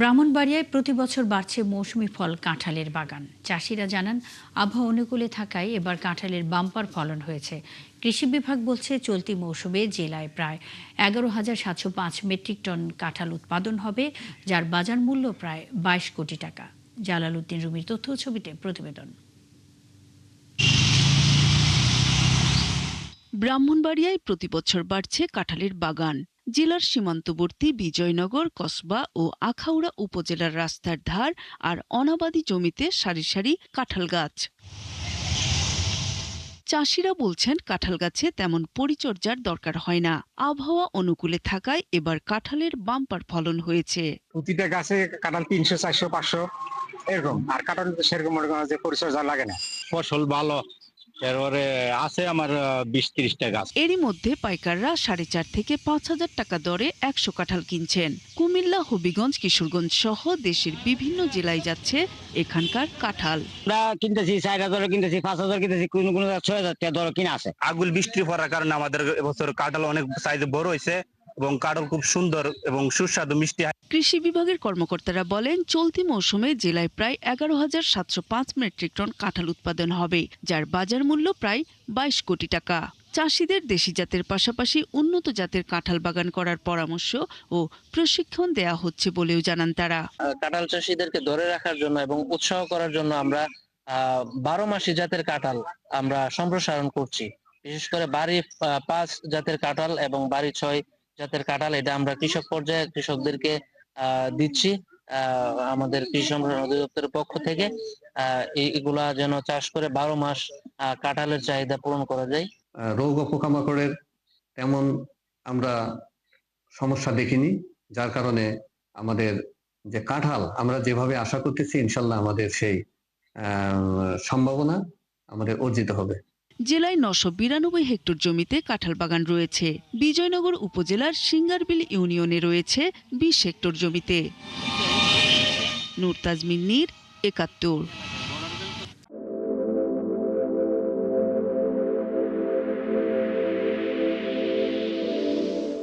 ব্রাহ্মণবাড়িয়ায় প্রতি বছর বাড়ছে মৌসুমি ফল কাঁঠালের বাগান। চাষিরা জানান, আবহাওয়া অনুকূলে থাকায় এবার কাঁঠালের বাম্পার ফলন হয়েছে। কৃষি বিভাগ বলছে, চলতি মৌসুমে জেলায় প্রায় 11,705 মেট্রিক টন কাঁঠাল উৎপাদন হবে, যার বাজার মূল্য প্রায় 22 কোটি টাকা। জালাল উদ্দিন রুমির তথ্য ছবিতে প্রতিবেদন। ব্রাহ্মণবাড়িয়ায় প্রতি বছর বাড়ছে কাঁঠালের বাগান। জেলার সীমান্তবর্তী বিজয়নগর, কসবা ও আখাউড়া উপজেলার রাস্তার ধার আর অনাবাদি জমিতে সারি সারি কাঁঠাল গাছ। চাষিরা বলছেন, কাঁঠাল গাছে তেমন পরিচর্যার দরকার হয় না। আবহাওয়া অনুকূলে থাকায় এবার কাঁঠালের বাম্পার ফলন হয়েছে। প্রতিটা গাছে কাঁঠাল 300, 400, 500 এরকম। আর কাঁঠাল সেরকম যে পরিচর্যা লাগে না। ফসল ভালো, এরপরে আছে আমার 20-30টা গাছ। এরই মধ্যে পাইকাররা 4,500 থেকে 5,000 টাকা দরে 100 কাঁঠাল কিনছেন। কুমিল্লা, হবিগঞ্জ, কিশোরগঞ্জ সহ দেশের বিভিন্ন জেলায় যাচ্ছে এখানকার কাঁঠাল। আমরা কিনতেছি 4,000 কিনতেছি, 5,000 কিনতেছি, কোন 6,000 টাকা দর কিনা আছে। আগুল বৃষ্টি পড়ার কারণে আমাদের এবছর কাঁঠাল অনেক সাইজে বড় হয়েছে এবং কাঁঠাল খুব সুন্দর এবং সুস্বাদু মিষ্টি। কৃষি বিভাগের কর্মকর্তারা বলেন, চলতি মৌসুমে জেলায় প্রায় 11,705 মেট্রিক টন কাঁঠাল উৎপাদন হবে, যার বাজার মূল্য প্রায় 22 কোটি টাকা। চাষিদের দেশি জাতের পাশাপাশি উন্নত জাতের কাঁঠাল বাগান করার পরামর্শ ও প্রশিক্ষণ দেয়া হচ্ছে বলেও জানান তারা। কাঁঠাল চাষিদেরকে ধরে রাখার জন্য এবং উৎসাহ করার জন্য আমরা 12 মাসি জাতের কাঁঠাল আমরা সম্প্রসারণ করছি। বিশেষ করে বাড়ি 5 জাতের কাঁঠাল এবং বাড়ি 6 জাতের কাঁঠাল, এটা আমরা কৃষক পর্যায়ে কৃষকদেরকে দিচ্ছি আমাদের কৃষি সম্প্রসারণ অধিদপ্তরের পক্ষ থেকে। এগুলা যেন চাষ করে 12 মাস কাঁঠালের চাহিদা পূরণ করা যায়। রোগ ও পোকামাকড়ের তেমন আমরা সমস্যা দেখিনি, যার কারণে আমাদের যে কাঁঠাল আমরা যেভাবে আশা করতেছি, ইনশাল্লাহ আমাদের সেই সম্ভাবনা আমাদের অর্জিত হবে। জেলায় 992 হেক্টর জমিতে কাঁঠাল বাগান রয়েছে। বিজয়নগর উপজেলার সিঙ্গারবিল ইউনিয়নে রয়েছে 20 হেক্টর জমিতে। নূর তাজমিন নীর, 71।